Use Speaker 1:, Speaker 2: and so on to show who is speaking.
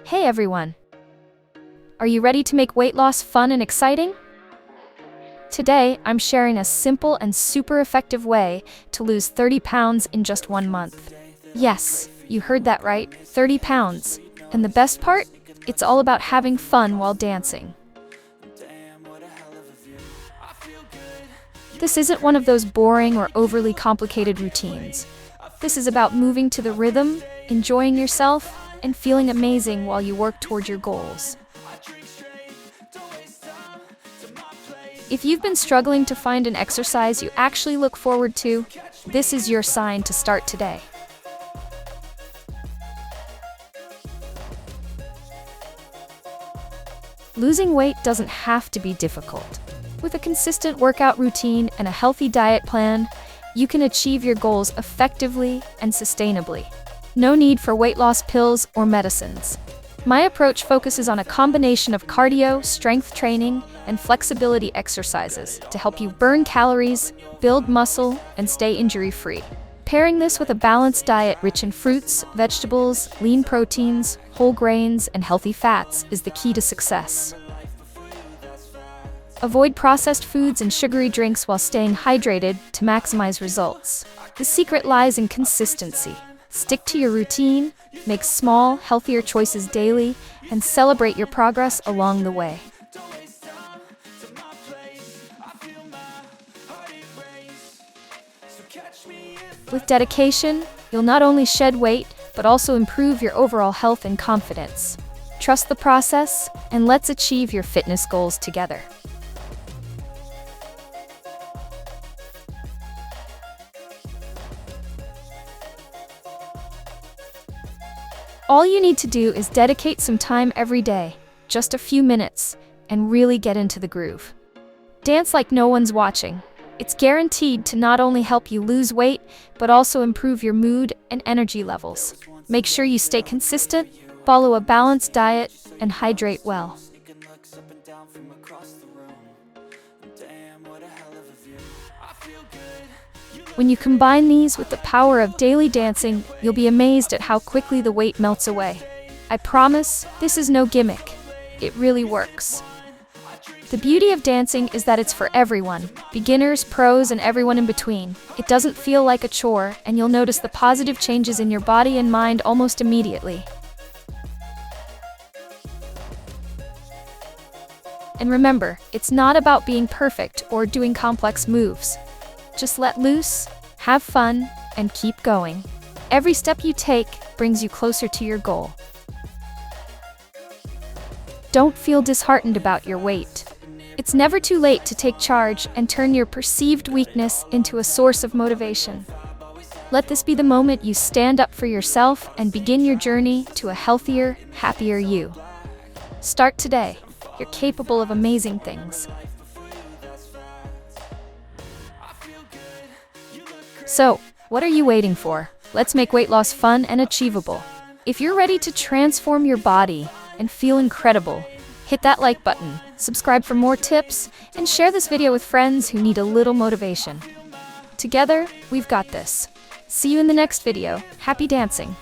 Speaker 1: Hey everyone! Are you ready to make weight loss fun and exciting? Today, I'm sharing a simple and super effective way to lose 30 pounds in just 1 month. Yes, you heard that right, 30 pounds. And the best part? It's all about having fun while dancing. This isn't one of those boring or overly complicated routines. This is about moving to the rhythm, enjoying yourself, and feeling amazing while you work toward your goals. If you've been struggling to find an exercise you actually look forward to, this is your sign to start today. Losing weight doesn't have to be difficult. With a consistent workout routine and a healthy diet plan, you can achieve your goals effectively and sustainably. No need for weight loss pills or medicines. My approach focuses on a combination of cardio, strength training, and flexibility exercises to help you burn calories, build muscle, and stay injury-free. Pairing this with a balanced diet rich in fruits, vegetables, lean proteins, whole grains, and healthy fats is the key to success. Avoid processed foods and sugary drinks while staying hydrated to maximize results. The secret lies in consistency. Stick to your routine, make small, healthier choices daily, and celebrate your progress along the way. With dedication, you'll not only shed weight, but also improve your overall health and confidence. Trust the process, and let's achieve your fitness goals together. All you need to do is dedicate some time every day, just a few minutes, and really get into the groove. Dance like no one's watching. It's guaranteed to not only help you lose weight, but also improve your mood and energy levels. Make sure you stay consistent, follow a balanced diet, and hydrate well. When you combine these with the power of daily dancing, you'll be amazed at how quickly the weight melts away. I promise, this is no gimmick. It really works. The beauty of dancing is that it's for everyone, beginners, pros, and everyone in between. It doesn't feel like a chore, and you'll notice the positive changes in your body and mind almost immediately. And remember, it's not about being perfect or doing complex moves. Just let loose, have fun, and keep going. Every step you take brings you closer to your goal. Don't feel disheartened about your weight. It's never too late to take charge and turn your perceived weakness into a source of motivation. Let this be the moment you stand up for yourself and begin your journey to a healthier, happier you. Start today. You're capable of amazing things. So, what are you waiting for? Let's make weight loss fun and achievable. If you're ready to transform your body and feel incredible, hit that like button, subscribe for more tips, and share this video with friends who need a little motivation. Together, we've got this. See you in the next video. Happy dancing!